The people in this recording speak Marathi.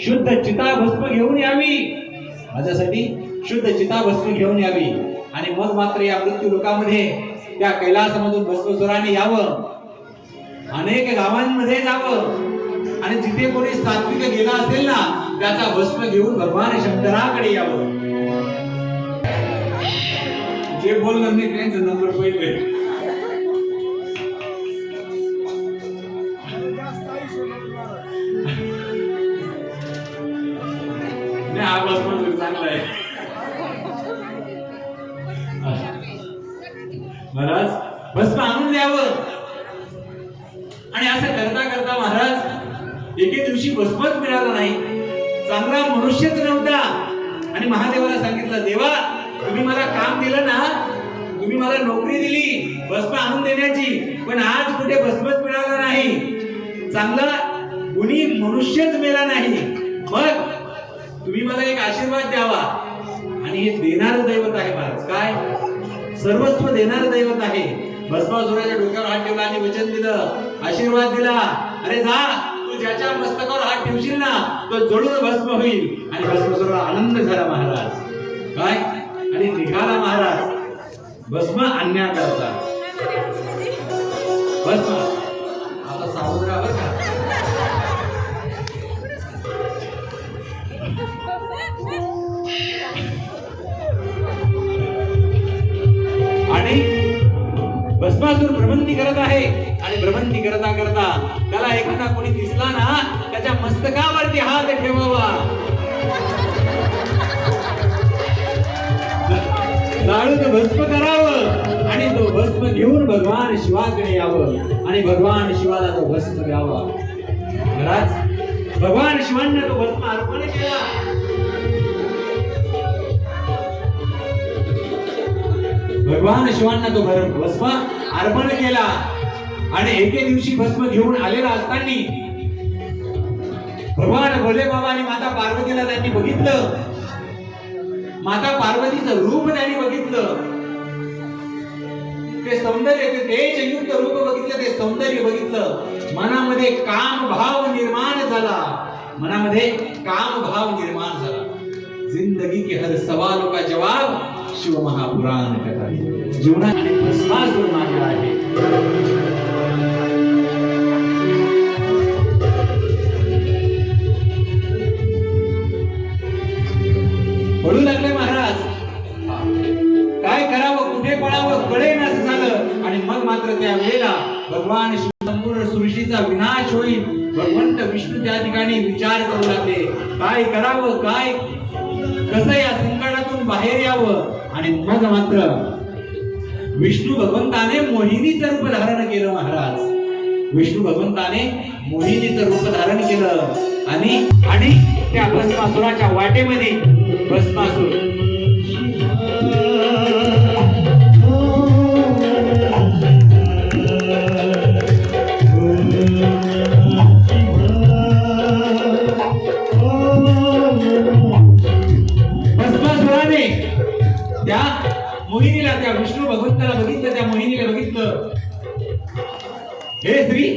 शुद्ध चिताभस्म घेऊन यावी, माझ्यासाठी शुद्ध चिताभस्म घेऊन यावी आणि मग मात्र या मृत्यू लोकामध्ये त्या कैलासामधून भस्मसुराने यावं, अनेक गावांमध्ये जावं आणि जिथे कोणी सात्विक गेला असेल ना त्याचा भस्म घेऊन भगवान शंकराकडे यावं. जे बोलणार नाही त्यांचा नंबर पहिले. हा भस्म चांगला आहे महाराज, भस्म आणून द्यावं. आणि असं करता करता महाराज एके दिवशी भस्मच मिळालं नाही, चांगला मनुष्यच नव्हता. आणि महादेवाला सांगितलं, देवा तुम्ही मला काम दिलं ना, तुम्ही मला नोकरी दिली भस्म आणून देण्याची, पण आज कुठे भस्मच मिळालं नाही, चांगला गुणी मनुष्यच मिळाला नाही. मग तुम्ही मला एक आशीर्वाद द्यावा. आणि हे देणारं दैवत आहे महाराज, काय सर्वस्व देणारं दैवत आहे. भस्मासुराच्या डोक्यावर हात ठेवला आणि वचन दिलं, आशीर्वाद दिला, अरे जा तू ज्याच्या मस्तकावर हात ठेवशील ना तो जळून भस्म होईल. आणि भस्मासुराला आनंद झाला महाराज, काय आणि निघाला महाराज भस्म आणण्याकरता. भस्म आता सावधान का आणि भस्मासूर भ्रमंती करत आहे. आणि भ्रमंती करता करता त्याला एखादा कोणी दिसला ना त्याच्या मस्तकावरती हात ठेवावा, जाळून भस्म करावं आणि तो भस्म घेऊन भगवान शिवाकडे यावं आणि भगवान शिवाला तो भस्म द्यावा. महाराज भगवान शिवांना तो भस्म अर्पण केला. भगवान शिवांना तो भस्म अर्पण केला. आणि एके दिवशी भस्म घेऊन आलेला असताना भगवान भोले बाबा आणि माता पार्वतीला त्यांनी बघितलं. माता पार्वतीचं रूप त्यांनी बघितलं, ते सौंदर्य, ते तेजयुक्त रूप बघितलं, ते सौंदर्य बघितलं. मनामध्ये काम भाव निर्माण झाला, मनामध्ये काम भाव निर्माण झाला. जिंदगी के हर सवालों का जवाब शिव महापुराण कथा जीवनाने भस्मासूर मानला आहे. पळू लागले महाराज, काय करावं कुठे पळावं कळेना असं झालं. आणि मग मात्र त्या वेळेला भगवान संपूर्ण सृष्टीचा विनाश होईल. भगवंत विष्णू त्या ठिकाणी विचार करू लागले, काय करावं, काय कसं या संकटातून बाहेर यावं. आणि मग मात्र विष्णू भगवंताने मोहिनीचं रूप धारण केलं महाराज. विष्णू भगवंताने मोहिनीचं रूप धारण केलं आणि त्या भस्मासुराच्या वाटेमध्ये भस्मासूर भस्मासुराने त्या मोहिनीला, त्या विष्णू भगवंताला बघितलं, त्या मोहिनीला बघितलं, हे स्त्री